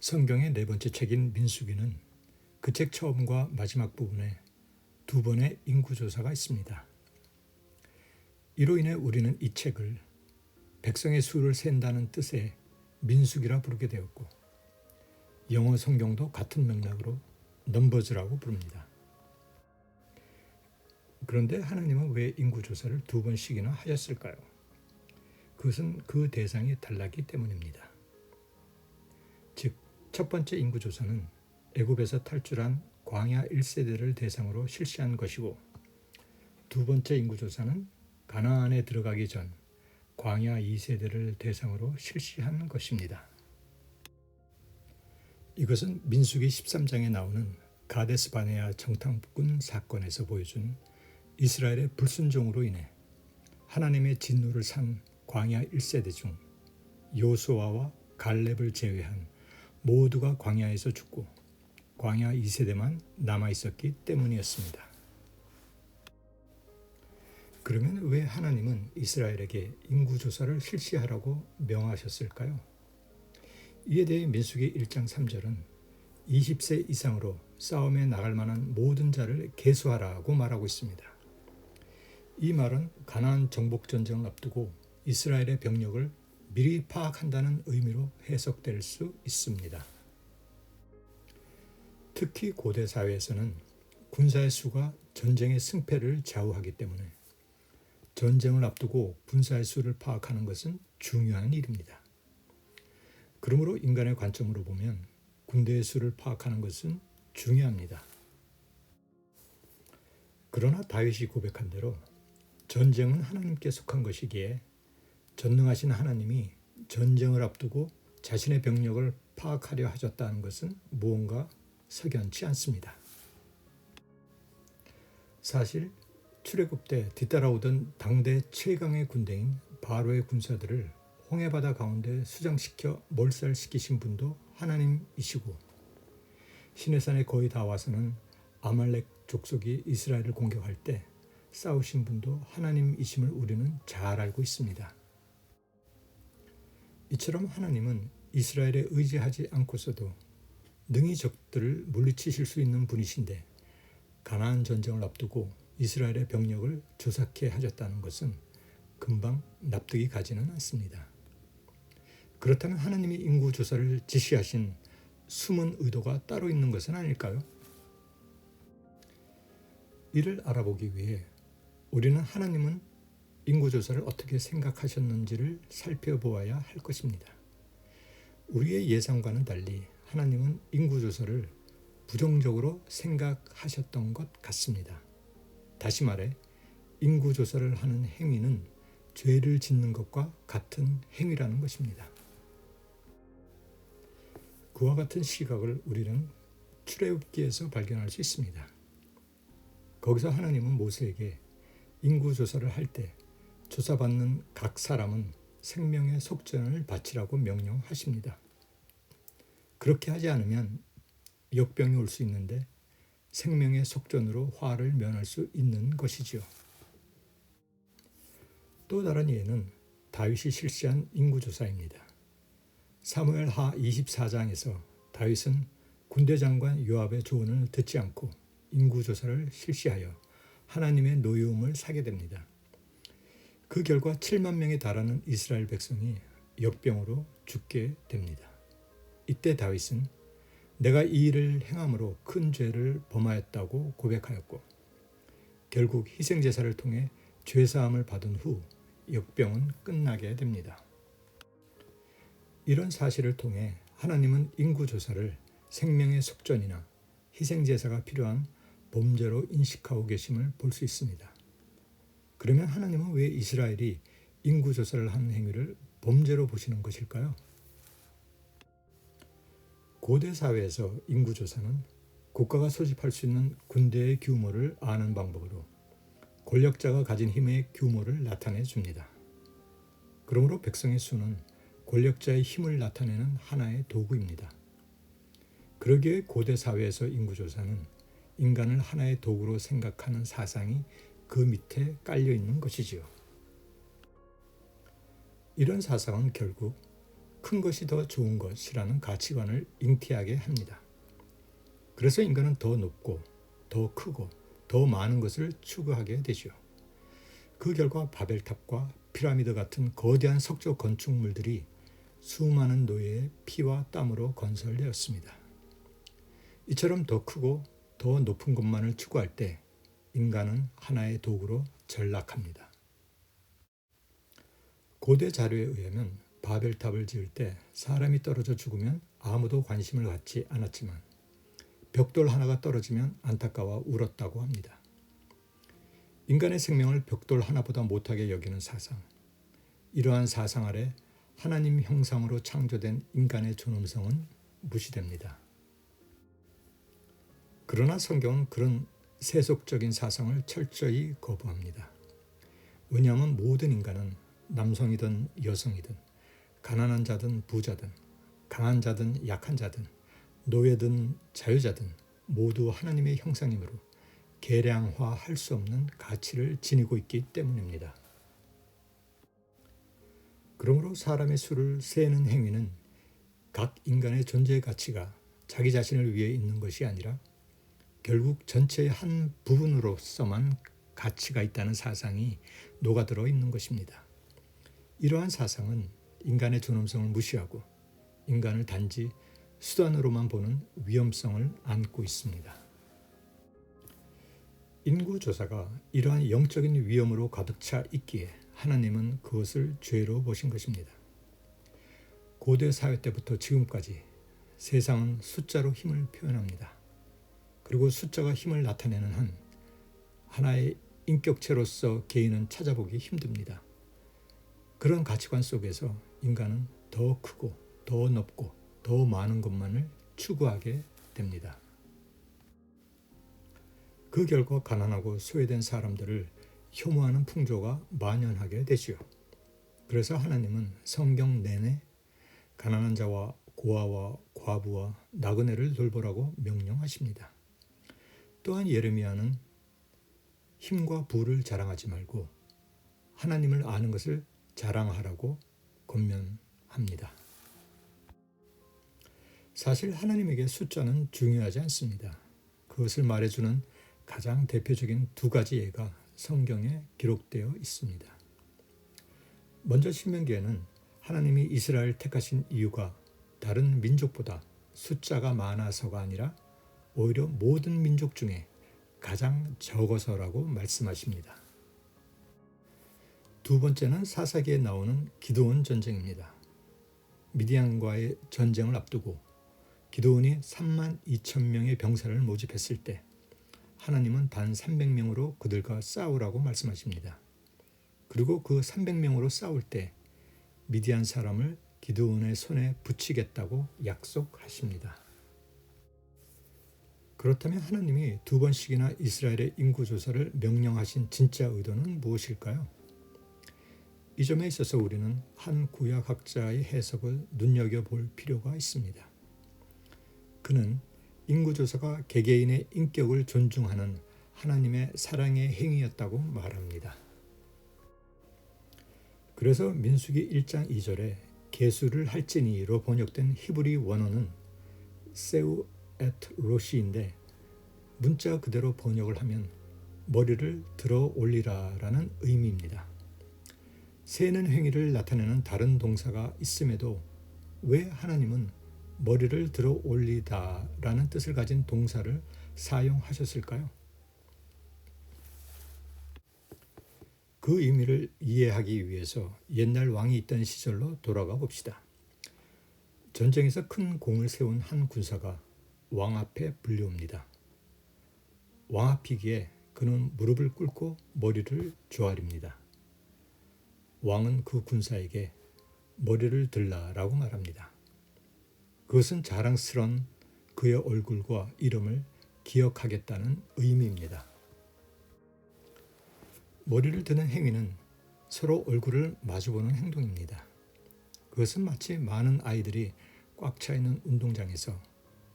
성경의 네 번째 책인 민수기는 그 책 처음과 마지막 부분에 두 번의 인구조사가 있습니다. 이로 인해 우리는 이 책을 백성의 수를 센다는 뜻의 민수기라 부르게 되었고, 영어 성경도 같은 맥락으로 넘버즈라고 부릅니다. 그런데 하나님은 왜 인구조사를 두 번씩이나 하셨을까요? 그것은 그 대상이 달랐기 때문입니다. 즉, 첫 번째 인구조사는 애굽에서 탈출한 광야 1세대를 대상으로 실시한 것이고, 두 번째 인구조사는 가나안에 들어가기 전 광야 2세대를 대상으로 실시한 것입니다. 이것은 민수기 13장에 나오는 가데스 바네아 정탐꾼 사건에서 보여준 이스라엘의 불순종으로 인해 하나님의 진노를 산 광야 1세대 중 요수아와 갈렙을 제외한 모두가 광야에서 죽고 광야 2세대만 남아있었기 때문이었습니다. 그러면 왜 하나님은 이스라엘에게 인구조사를 실시하라고 명하셨을까요? 이에 대해 민수기 1장 3절은 20세 이상으로 싸움에 나갈 만한 모든 자를 계수하라고 말하고 있습니다. 이 말은 가나안 정복 전쟁을 앞두고 이스라엘의 병력을 미리 파악한다는 의미로 해석될 수 있습니다. 특히 고대 사회에서는 군사의 수가 전쟁의 승패를 좌우하기 때문에 전쟁을 앞두고 군사의 수를 파악하는 것은 중요한 일입니다. 그러므로 인간의 관점으로 보면 군대의 수를 파악하는 것은 중요합니다. 그러나 다윗이 고백한 대로 전쟁은 하나님께 속한 것이기에 전능하신 하나님이 전쟁을 앞두고 자신의 병력을 파악하려 하셨다는 것은 무언가 석연치 않습니다. 사실 출애굽 때 뒤따라오던 당대 최강의 군대인 바로의 군사들을 홍해바다 가운데 수장시켜 몰살시키신 분도 하나님이시고, 시내산에 거의 다 와서는 아말렉 족속이 이스라엘을 공격할 때 싸우신 분도 하나님이심을 우리는 잘 알고 있습니다. 이처럼 하나님은 이스라엘에 의지하지 않고서도 능히 적들을 물리치실 수 있는 분이신데, 가나안 전쟁을 앞두고 이스라엘의 병력을 조삭해 하셨다는 것은 금방 납득이 가지는 않습니다. 그렇다면 하나님이 인구조사를 지시하신 숨은 의도가 따로 있는 것은 아닐까요? 이를 알아보기 위해 우리는 하나님은 인구조사를 어떻게 생각하셨는지를 살펴보아야 할 것입니다. 우리의 예상과는 달리 하나님은 인구조사를 부정적으로 생각하셨던 것 같습니다. 다시 말해, 인구조사를 하는 행위는 죄를 짓는 것과 같은 행위라는 것입니다. 그와 같은 시각을 우리는 출애굽기에서 발견할 수 있습니다. 거기서 하나님은 모세에게 인구조사를 할 때 조사받는 각 사람은 생명의 속전을 바치라고 명령하십니다. 그렇게 하지 않으면 역병이 올 수 있는데 생명의 속전으로 화를 면할 수 있는 것이지요. 또 다른 예는 다윗이 실시한 인구조사입니다. 사무엘하 24장에서 다윗은 군대 장관 요압의 조언을 듣지 않고 인구조사를 실시하여 하나님의 노여움을 사게 됩니다. 그 결과 7만 명에 달하는 이스라엘 백성이 역병으로 죽게 됩니다. 이때 다윗은 내가 이 일을 행함으로 큰 죄를 범하였다고 고백하였고, 결국 희생제사를 통해 죄사함을 받은 후 역병은 끝나게 됩니다. 이런 사실을 통해 하나님은 인구조사를 생명의 속전이나 희생제사가 필요한 범죄로 인식하고 계심을 볼 수 있습니다. 그러면 하나님은 왜 이스라엘이 인구조사를 하는 행위를 범죄로 보시는 것일까요? 고대 사회에서 인구조사는 국가가 소집할 수 있는 군대의 규모를 아는 방법으로 권력자가 가진 힘의 규모를 나타내 줍니다. 그러므로 백성의 수는 권력자의 힘을 나타내는 하나의 도구입니다. 그러기에 고대 사회에서 인구조사는 인간을 하나의 도구로 생각하는 사상이 그 밑에 깔려 있는 것이지요. 이런 사상은 결국 큰 것이 더 좋은 것이라는 가치관을 잉태하게 합니다. 그래서 인간은 더 높고 더 크고 더 많은 것을 추구하게 되죠. 그 결과 바벨탑과 피라미드 같은 거대한 석조 건축물들이 수많은 노예의 피와 땀으로 건설되었습니다. 이처럼 더 크고 더 높은 것만을 추구할 때 인간은 하나의 도구로 전락합니다. 고대 자료에 의하면 바벨탑을 지을 때 사람이 떨어져 죽으면 아무도 관심을 갖지 않았지만 벽돌 하나가 떨어지면 안타까워 울었다고 합니다. 인간의 생명을 벽돌 하나보다 못하게 여기는 사상, 이러한 사상 아래 하나님 형상으로 창조된 인간의 존엄성은 무시됩니다. 그러나 성경은 그런 세속적인 사상을 철저히 거부합니다. 왜냐하면 모든 인간은 남성이든 여성이든 가난한 자든 부자든 강한 자든 약한 자든 노예든 자유자든 모두 하나님의 형상이므로 계량화할 수 없는 가치를 지니고 있기 때문입니다. 그러므로 사람의 수를 세는 행위는 각 인간의 존재 가치가 자기 자신을 위해 있는 것이 아니라 결국 전체의 한 부분으로서만 가치가 있다는 사상이 녹아들어 있는 것입니다. 이러한 사상은 인간의 존엄성을 무시하고 인간을 단지 수단으로만 보는 위험성을 안고 있습니다. 인구조사가 이러한 영적인 위험으로 가득 차 있기에 하나님은 그것을 죄로 보신 것입니다. 고대 사회 때부터 지금까지 세상은 숫자로 힘을 표현합니다. 그리고 숫자가 힘을 나타내는 한 하나의 인격체로서 개인은 찾아보기 힘듭니다. 그런 가치관 속에서 인간은 더 크고 더 넓고 더 많은 것만을 추구하게 됩니다. 그 결과 가난하고 소외된 사람들을 혐오하는 풍조가 만연하게 되지요. 그래서 하나님은 성경 내내 가난한 자와 고아와 과부와 나그네를 돌보라고 명령하십니다. 또한 예레미야는 힘과 부를 자랑하지 말고 하나님을 아는 것을 자랑하라고 권면합니다. 사실 하나님에게 숫자는 중요하지 않습니다. 그것을 말해주는 가장 대표적인 두 가지 예가 성경에 기록되어 있습니다. 먼저 신명기에는 하나님이 이스라엘 택하신 이유가 다른 민족보다 숫자가 많아서가 아니라 오히려 모든 민족 중에 가장 적어서라고 말씀하십니다. 두 번째는 사사기에 나오는 기드온 전쟁입니다. 미디안과의 전쟁을 앞두고 기드온이 32,000명의 병사를 모집했을 때 하나님은 단 300명으로 그들과 싸우라고 말씀하십니다. 그리고 그 300명으로 싸울 때 미디안 사람을 기드온의 손에 붙이겠다고 약속하십니다. 그렇다면 하나님이 두 번씩이나 이스라엘의 인구조사를 명령하신 진짜 의도는 무엇일까요? 이 점에 있어서 우리는 한 구약학자의 해석을 눈여겨볼 필요가 있습니다. 그는 인구조사가 개개인의 인격을 존중하는 하나님의 사랑의 행위였다고 말합니다. 그래서 민수기 1장 2절에 계수를 할지니로 번역된 히브리 원어는 세우 엣 로시인데 문자 그대로 번역을 하면 머리를 들어 올리라라는 의미입니다. 세는 행위를 나타내는 다른 동사가 있음에도 왜 하나님은 머리를 들어 올리다라는 뜻을 가진 동사를 사용하셨을까요? 그 의미를 이해하기 위해서 옛날 왕이 있던 시절로 돌아가 봅시다. 전쟁에서 큰 공을 세운 한 군사가 왕 앞에 불려옵니다. 왕 앞이기에 그는 무릎을 꿇고 머리를 조아립니다. 왕은 그 군사에게 머리를 들라라고 말합니다. 그것은 자랑스런 그의 얼굴과 이름을 기억하겠다는 의미입니다. 머리를 드는 행위는 서로 얼굴을 마주보는 행동입니다. 그것은 마치 많은 아이들이 꽉 차 있는 운동장에서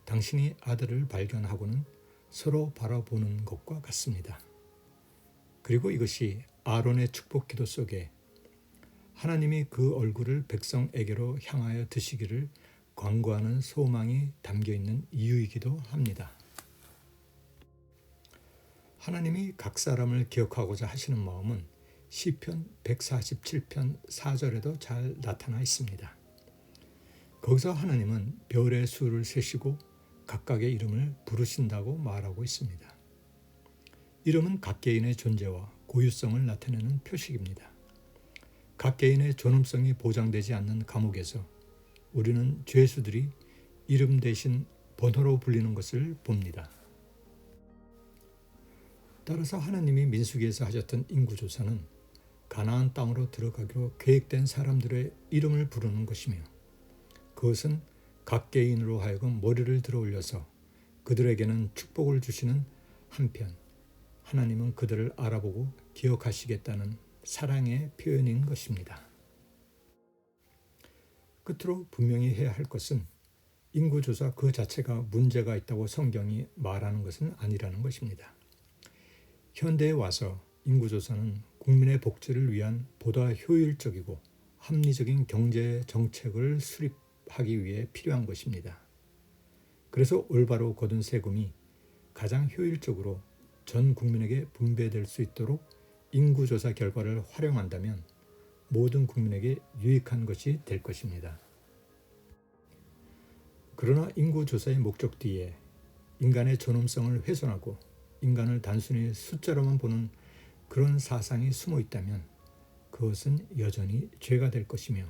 당신이 아들을 발견하고는 서로 바라보는 것과 같습니다. 그리고 이것이 아론의 축복 기도 속에 하나님이 그 얼굴을 백성에게로 향하여 드시기를 광고하는 소망이 담겨 있는 이유이기도 합니다. 하나님이 각 사람을 기억하고자 하시는 마음은 시편 147편 4절에도 잘 나타나 있습니다. 거기서 하나님은 별의 수를 세시고 각각의 이름을 부르신다고 말하고 있습니다. 이름은 각 개인의 존재와 고유성을 나타내는 표식입니다. 각 개인의 존엄성이 보장되지 않는 감옥에서 우리는 죄수들이 이름 대신 번호로 불리는 것을 봅니다. 따라서 하나님이 민수기에서 하셨던 인구조사는 가나안 땅으로 들어가기로 계획된 사람들의 이름을 부르는 것이며, 그것은 각 개인으로 하여금 머리를 들어 올려서 그들에게는 축복을 주시는 한편 하나님은 그들을 알아보고 기억하시겠다는 사랑의 표현인 것입니다. 끝으로 분명히 해야 할 것은 인구조사 그 자체가 문제가 있다고 성경이 말하는 것은 아니라는 것입니다. 현대에 와서 인구조사는 국민의 복지를 위한 보다 효율적이고 합리적인 경제 정책을 수립하기 위해 필요한 것입니다. 그래서 올바로 거둔 세금이 가장 효율적으로 전 국민에게 분배될 수 있도록 인구조사 결과를 활용한다면 모든 국민에게 유익한 것이 될 것입니다. 그러나 인구조사의 목적 뒤에 인간의 존엄성을 훼손하고 인간을 단순히 숫자로만 보는 그런 사상이 숨어 있다면 그것은 여전히 죄가 될 것이며,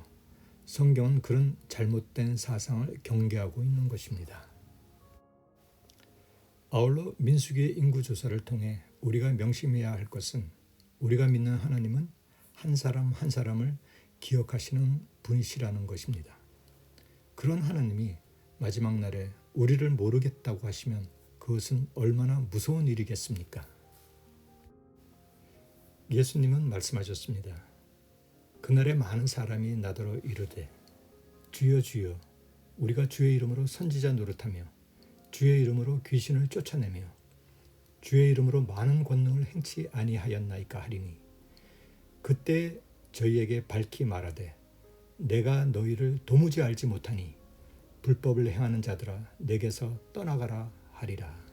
성경은 그런 잘못된 사상을 경계하고 있는 것입니다. 아울러 민수기의 인구조사를 통해 우리가 명심해야 할 것은 우리가 믿는 하나님은 한 사람 한 사람을 기억하시는 분이시라는 것입니다. 그런 하나님이 마지막 날에 우리를 모르겠다고 하시면 그것은 얼마나 무서운 일이겠습니까? 예수님은 말씀하셨습니다. 그날에 많은 사람이 나더러 이르되 주여 주여 우리가 주의 이름으로 선지자 노릇하며 주의 이름으로 귀신을 쫓아내며 주의 이름으로 많은 권능을 행치 아니하였나이까 하리니 그때 저희에게 밝히 말하되 내가 너희를 도무지 알지 못하니 불법을 행하는 자들아 내게서 떠나가라 하리라.